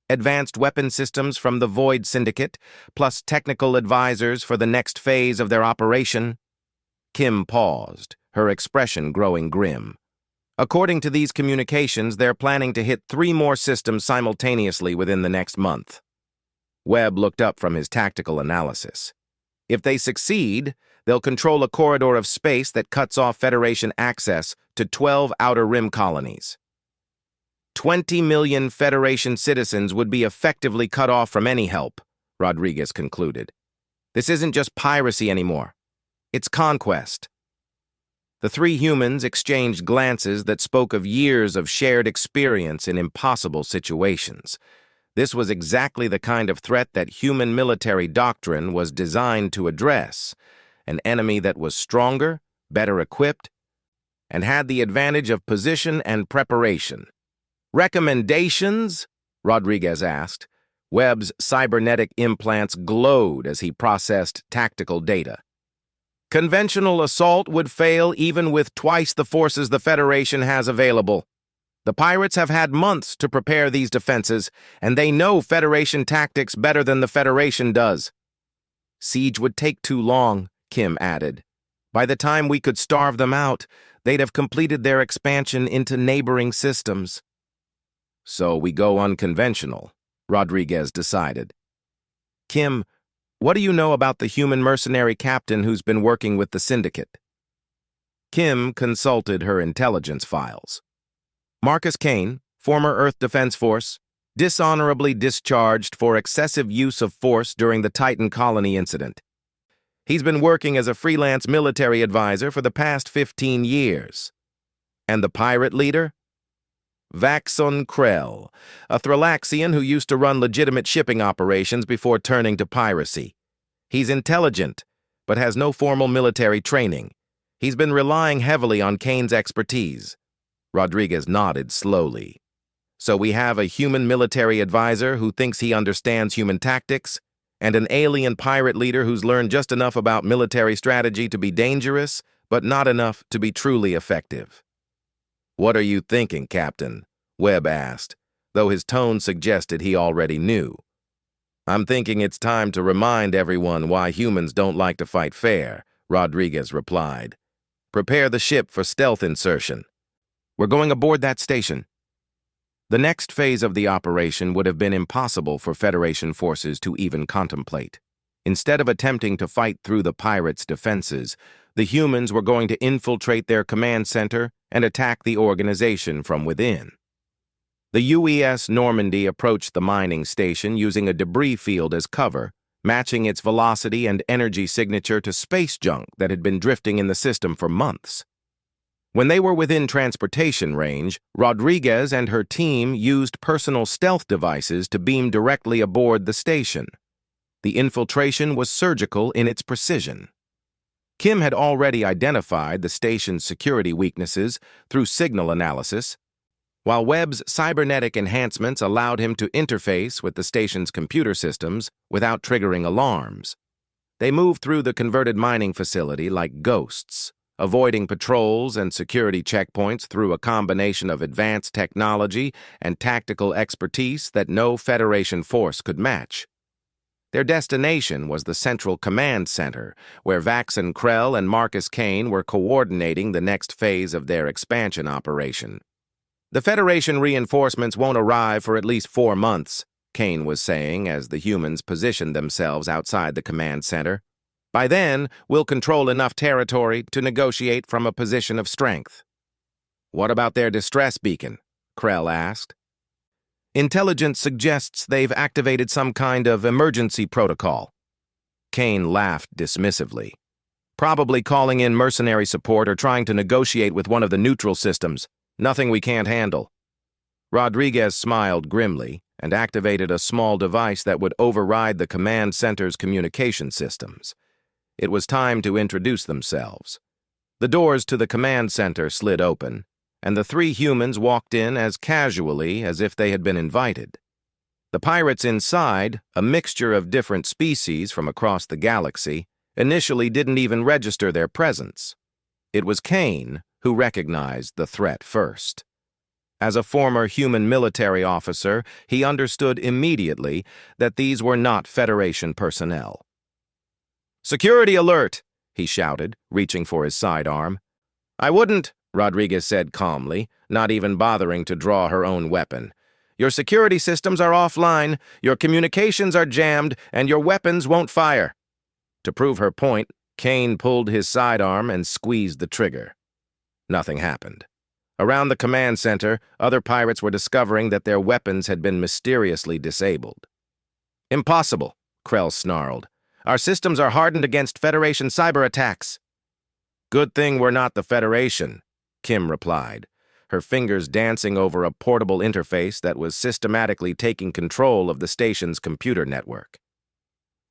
Advanced weapon systems from the Void Syndicate, plus technical advisors for the next phase of their operation. Kim paused, her expression growing grim. According to these communications, they're planning to hit 3 more systems simultaneously within the next month. Webb looked up from his tactical analysis. If they succeed, they'll control a corridor of space that cuts off Federation access to 12 Outer Rim colonies. 20 million Federation citizens would be effectively cut off from any help, Rodriguez concluded. This isn't just piracy anymore. It's conquest. The 3 humans exchanged glances that spoke of years of shared experience in impossible situations. This was exactly the kind of threat that human military doctrine was designed to address, an enemy that was stronger, better equipped, and had the advantage of position and preparation. Recommendations? Rodriguez asked. Webb's cybernetic implants glowed as he processed tactical data. Conventional assault would fail even with twice the forces the Federation has available. The pirates have had months to prepare these defenses, and they know Federation tactics better than the Federation does. Siege would take too long, Kim added. By the time we could starve them out, they'd have completed their expansion into neighboring systems. So we go unconventional, Rodriguez decided. Kim, what do you know about the human mercenary captain who's been working with the Syndicate? Kim consulted her intelligence files. Marcus Kane, former Earth Defense Force, dishonorably discharged for excessive use of force during the Titan colony incident. He's been working as a freelance military advisor for the past 15 years. And the pirate leader? Vaxon Krell, a Thrallaxian who used to run legitimate shipping operations before turning to piracy. He's intelligent, but has no formal military training. He's been relying heavily on Kane's expertise. Rodriguez nodded slowly. So we have a human military advisor who thinks he understands human tactics, and an alien pirate leader who's learned just enough about military strategy to be dangerous, but not enough to be truly effective. What are you thinking, Captain? Webb asked, though his tone suggested he already knew. I'm thinking it's time to remind everyone why humans don't like to fight fair, Rodriguez replied. Prepare the ship for stealth insertion. We're going aboard that station. The next phase of the operation would have been impossible for Federation forces to even contemplate. Instead of attempting to fight through the pirates' defenses, the humans were going to infiltrate their command center and attack the organization from within. The UES Normandy approached the mining station using a debris field as cover, matching its velocity and energy signature to space junk that had been drifting in the system for months. When they were within transportation range, Rodriguez and her team used personal stealth devices to beam directly aboard the station. The infiltration was surgical in its precision. Kim had already identified the station's security weaknesses through signal analysis, while Webb's cybernetic enhancements allowed him to interface with the station's computer systems without triggering alarms. They moved through the converted mining facility like ghosts, avoiding patrols and security checkpoints through a combination of advanced technology and tactical expertise that no Federation force could match. Their destination was the Central Command Center, where Vaxon Krell and Marcus Kane were coordinating the next phase of their expansion operation. The Federation reinforcements won't arrive for at least 4 months, Kane was saying as the humans positioned themselves outside the command center. By then, we'll control enough territory to negotiate from a position of strength. What about their distress beacon? Krell asked. Intelligence suggests they've activated some kind of emergency protocol. Kane laughed dismissively. Probably calling in mercenary support or trying to negotiate with one of the neutral systems. Nothing we can't handle. Rodriguez smiled grimly and activated a small device that would override the command center's communication systems. It was time to introduce themselves. The doors to the command center slid open, and the 3 humans walked in as casually as if they had been invited. The pirates inside, a mixture of different species from across the galaxy, initially didn't even register their presence. It was Kane who recognized the threat first. As a former human military officer, he understood immediately that these were not Federation personnel. "Security alert!" he shouted, reaching for his sidearm. "I wouldn't," Rodriguez said calmly, not even bothering to draw her own weapon. "Your security systems are offline, your communications are jammed, and your weapons won't fire." To prove her point, Kane pulled his sidearm and squeezed the trigger. Nothing happened. Around the command center, other pirates were discovering that their weapons had been mysteriously disabled. "Impossible," Krell snarled. "Our systems are hardened against Federation cyber attacks." "Good thing we're not the Federation," Kim replied, her fingers dancing over a portable interface that was systematically taking control of the station's computer network.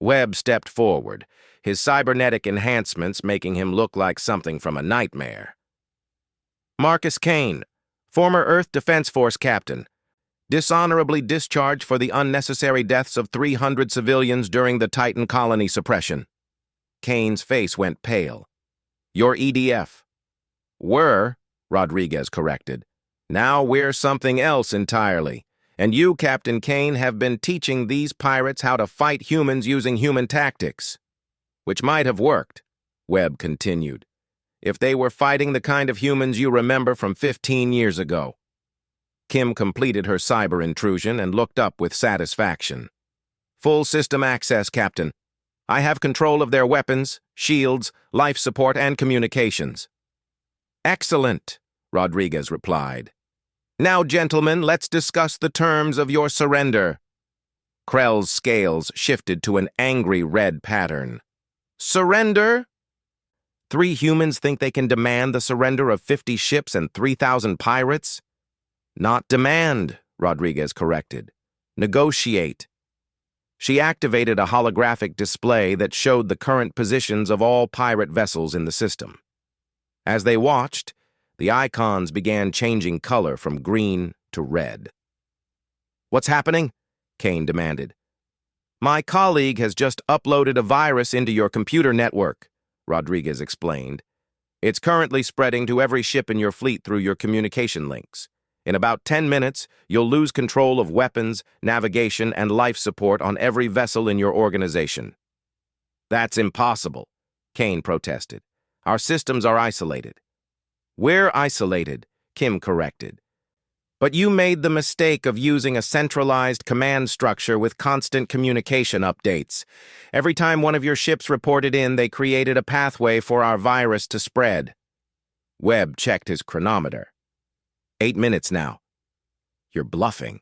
Webb stepped forward, his cybernetic enhancements making him look like something from a nightmare. "Marcus Kane, former Earth Defense Force captain, dishonorably discharged for the unnecessary deaths of 300 civilians during the Titan colony suppression." Kane's face went pale. "You're EDF." "Were," Rodriguez corrected. "Now we're something else entirely. And you, Captain Kane, have been teaching these pirates how to fight humans using human tactics." "Which might have worked," Webb continued, "if they were fighting the kind of humans you remember from 15 years ago." Kim completed her cyber intrusion and looked up with satisfaction. "Full system access, Captain. I have control of their weapons, shields, life support, and communications." "Excellent," Rodriguez replied. "Now, gentlemen, let's discuss the terms of your surrender." Krell's scales shifted to an angry red pattern. "Surrender? 3 humans think they can demand the surrender of 50 ships and 3,000 pirates?" "Not demand," Rodriguez corrected. "Negotiate." She activated a holographic display that showed the current positions of all pirate vessels in the system. As they watched, the icons began changing color from green to red. "What's happening?" Kane demanded. "My colleague has just uploaded a virus into your computer network," Rodriguez explained. "It's currently spreading to every ship in your fleet through your communication links. In about 10 minutes, you'll lose control of weapons, navigation, and life support on every vessel in your organization." "That's impossible," Kane protested. "Our systems are isolated." "We're isolated," Kim corrected. "But you made the mistake of using a centralized command structure with constant communication updates. Every time one of your ships reported in, they created a pathway for our virus to spread." Webb checked his chronometer. 8 minutes now." "You're bluffing,"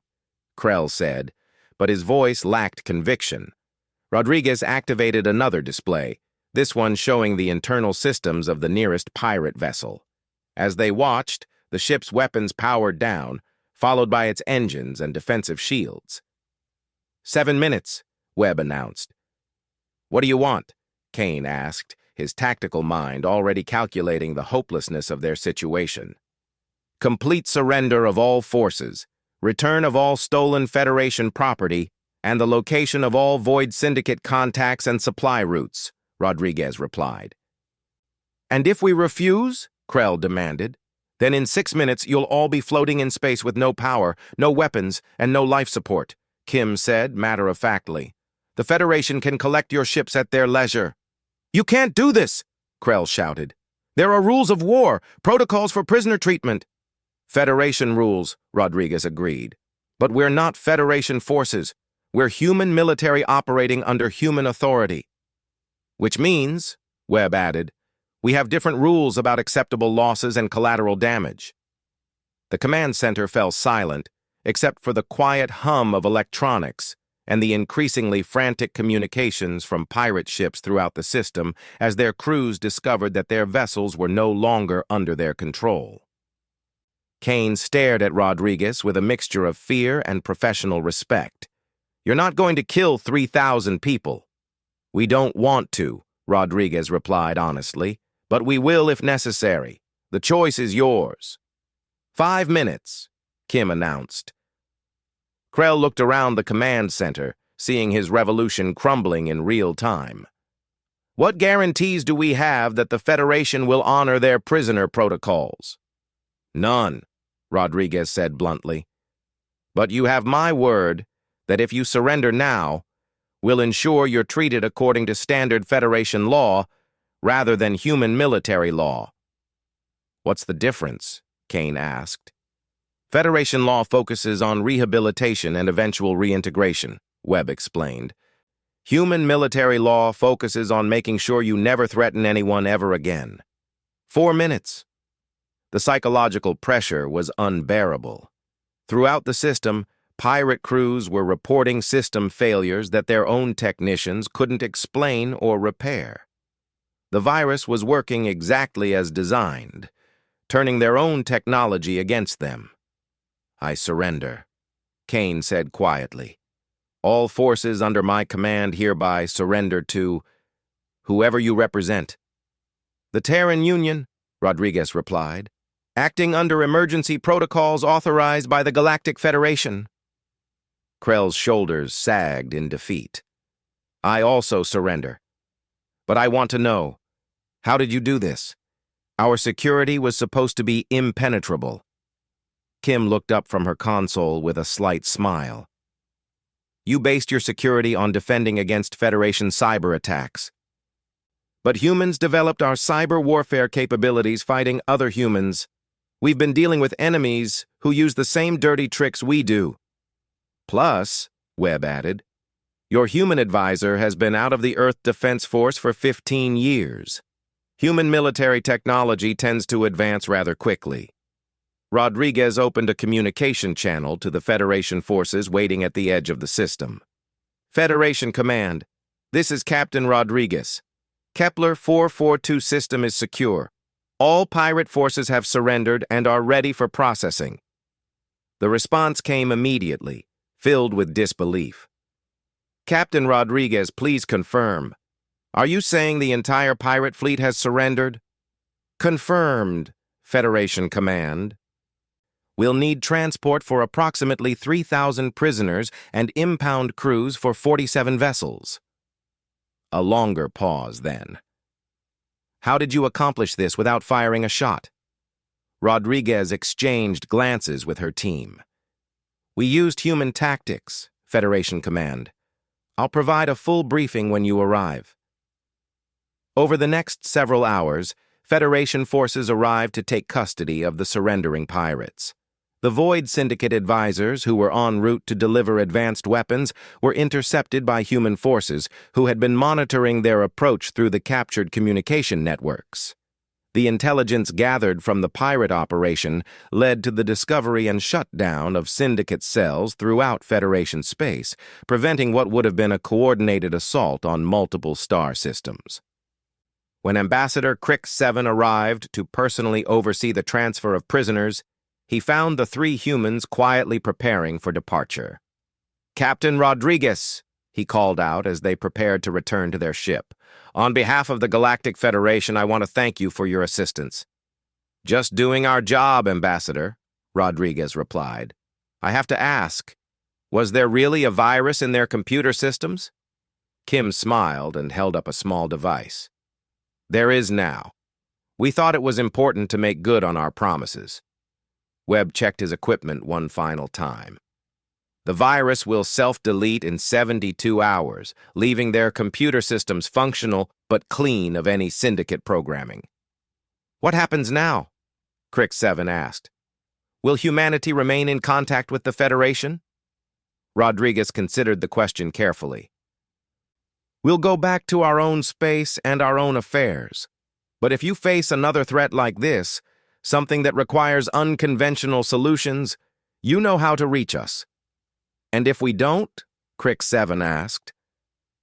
Krell said, but his voice lacked conviction. Rodriguez activated another display, this one showing the internal systems of the nearest pirate vessel. As they watched, the ship's weapons powered down, followed by its engines and defensive shields. 7 minutes, Webb announced. "What do you want?" Kane asked, his tactical mind already calculating the hopelessness of their situation. "Complete surrender of all forces, return of all stolen Federation property, and the location of all Void Syndicate contacts and supply routes," Rodriguez replied. "And if we refuse?" Krell demanded. "Then in 6 minutes you'll all be floating in space with no power, no weapons, and no life support," Kim said matter-of-factly. "The Federation can collect your ships at their leisure." "You can't do this!" Krell shouted. "There are rules of war, protocols for prisoner treatment." "Federation rules," Rodriguez agreed. "But we're not Federation forces. We're human military operating under human authority." "Which means," Webb added, "we have different rules about acceptable losses and collateral damage." The command center fell silent, except for the quiet hum of electronics and the increasingly frantic communications from pirate ships throughout the system as their crews discovered that their vessels were no longer under their control. Kane stared at Rodriguez with a mixture of fear and professional respect. "You're not going to kill 3,000 people." "We don't want to," Rodriguez replied honestly, "but we will if necessary. The choice is yours." 5 minutes, Kim announced. Krell looked around the command center, seeing his revolution crumbling in real time. What guarantees do we have that the Federation will honor their prisoner protocols? None, Rodriguez said bluntly. But you have my word that if you surrender now, we'll ensure you're treated according to standard Federation law rather than human military law. What's the difference? Kane asked. Federation law focuses on rehabilitation and eventual reintegration, Webb explained. Human military law focuses on making sure you never threaten anyone ever again. 4 minutes. The psychological pressure was unbearable. Throughout the system, pirate crews were reporting system failures that their own technicians couldn't explain or repair. The virus was working exactly as designed, turning their own technology against them. I surrender, Kane said quietly. All forces under my command hereby surrender to whoever you represent. The Terran Union, Rodriguez replied, acting under emergency protocols authorized by the Galactic Federation. Krell's shoulders sagged in defeat. I also surrender. But I want to know, how did you do this? Our security was supposed to be impenetrable. Kim looked up from her console with a slight smile. You based your security on defending against Federation cyber attacks. But humans developed our cyber warfare capabilities fighting other humans. We've been dealing with enemies who use the same dirty tricks we do. Plus, Webb added, your human advisor has been out of the Earth Defense Force for 15 years. Human military technology tends to advance rather quickly. Rodriguez opened a communication channel to the Federation forces waiting at the edge of the system. Federation Command, this is Captain Rodriguez. Kepler 442 system is secure. All pirate forces have surrendered and are ready for processing. The response came immediately, filled with disbelief. Captain Rodriguez, please confirm. Are you saying the entire pirate fleet has surrendered? Confirmed, Federation Command. We'll need transport for approximately 3,000 prisoners and impound crews for 47 vessels. A longer pause, then. How did you accomplish this without firing a shot? Rodriguez exchanged glances with her team. We used human tactics, Federation Command. I'll provide a full briefing when you arrive. Over the next several hours, Federation forces arrived to take custody of the surrendering pirates. The Void Syndicate advisors, who were en route to deliver advanced weapons, were intercepted by human forces who had been monitoring their approach through the captured communication networks. The intelligence gathered from the pirate operation led to the discovery and shutdown of Syndicate cells throughout Federation space, preventing what would have been a coordinated assault on multiple star systems. When Ambassador Crick 7 arrived to personally oversee the transfer of prisoners, he found the 3 humans quietly preparing for departure. Captain Rodriguez, he called out as they prepared to return to their ship. On behalf of the Galactic Federation, I want to thank you for your assistance. Just doing our job, Ambassador, Rodriguez replied. I have to ask, was there really a virus in their computer systems? Kim smiled and held up a small device. There is now. We thought it was important to make good on our promises. Webb checked his equipment one final time. The virus will self-delete in 72 hours, leaving their computer systems functional but clean of any syndicate programming. What happens now? Crick 7 asked. Will humanity remain in contact with the Federation? Rodriguez considered the question carefully. We'll go back to our own space and our own affairs. But if you face another threat like this, something that requires unconventional solutions, you know how to reach us. And if we don't, Crick 7 asked,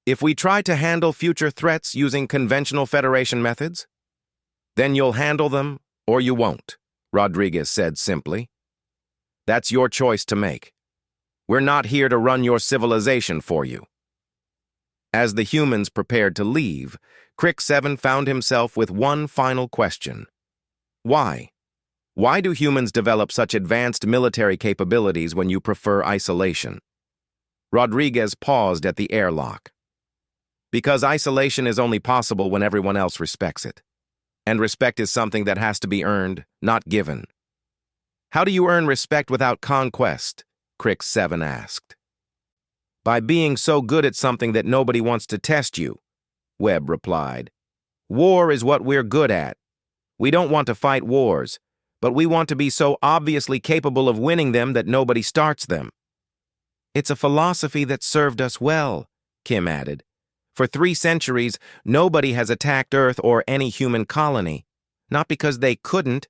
if we try to handle future threats using conventional Federation methods, then you'll handle them or you won't, Rodriguez said simply. That's your choice to make. We're not here to run your civilization for you. As the humans prepared to leave, Crick 7 found himself with one final question. Why? Why do humans develop such advanced military capabilities when you prefer isolation? Rodriguez paused at the airlock. Because isolation is only possible when everyone else respects it. And respect is something that has to be earned, not given. How do you earn respect without conquest? Crick 7 asked. By being so good at something that nobody wants to test you, Webb replied. War is what we're good at. We don't want to fight wars, but we want to be so obviously capable of winning them that nobody starts them. It's a philosophy that served us well, Kim added. For 3 centuries, nobody has attacked Earth or any human colony, not because they couldn't,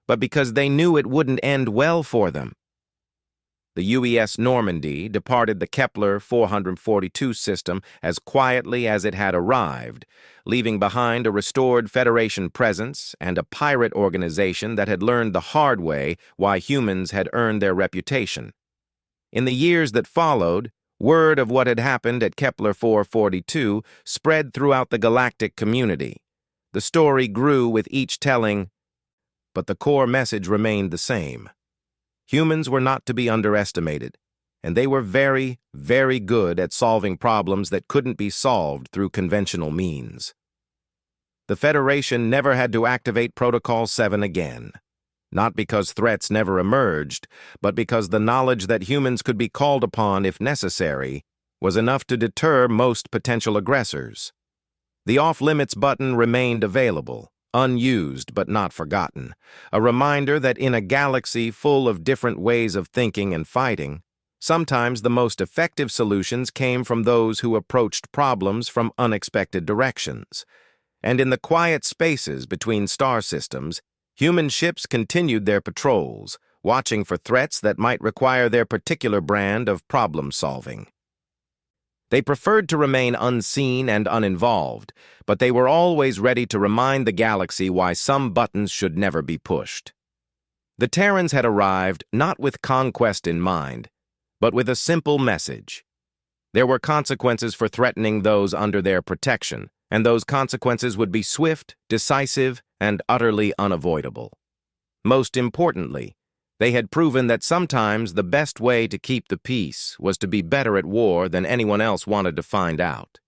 but because they knew it wouldn't end well for them. The UES Normandy departed the Kepler 442 system as quietly as it had arrived, leaving behind a restored Federation presence and a pirate organization that had learned the hard way why humans had earned their reputation. In the years that followed, word of what had happened at Kepler 442 spread throughout the galactic community. The story grew with each telling, but the core message remained the same. Humans were not to be underestimated, and they were very, very good at solving problems that couldn't be solved through conventional means. The Federation never had to activate Protocol 7 again, not because threats never emerged, but because the knowledge that humans could be called upon if necessary was enough to deter most potential aggressors. The off-limits button remained available, unused but not forgotten, a reminder that in a galaxy full of different ways of thinking and fighting, sometimes the most effective solutions came from those who approached problems from unexpected directions. And in the quiet spaces between star systems, human ships continued their patrols, watching for threats that might require their particular brand of problem-solving. They preferred to remain unseen and uninvolved, but they were always ready to remind the galaxy why some buttons should never be pushed. The Terrans had arrived not with conquest in mind, but with a simple message. There were consequences for threatening those under their protection, and those consequences would be swift, decisive, and utterly unavoidable. Most importantly, they had proven that sometimes the best way to keep the peace was to be better at war than anyone else wanted to find out.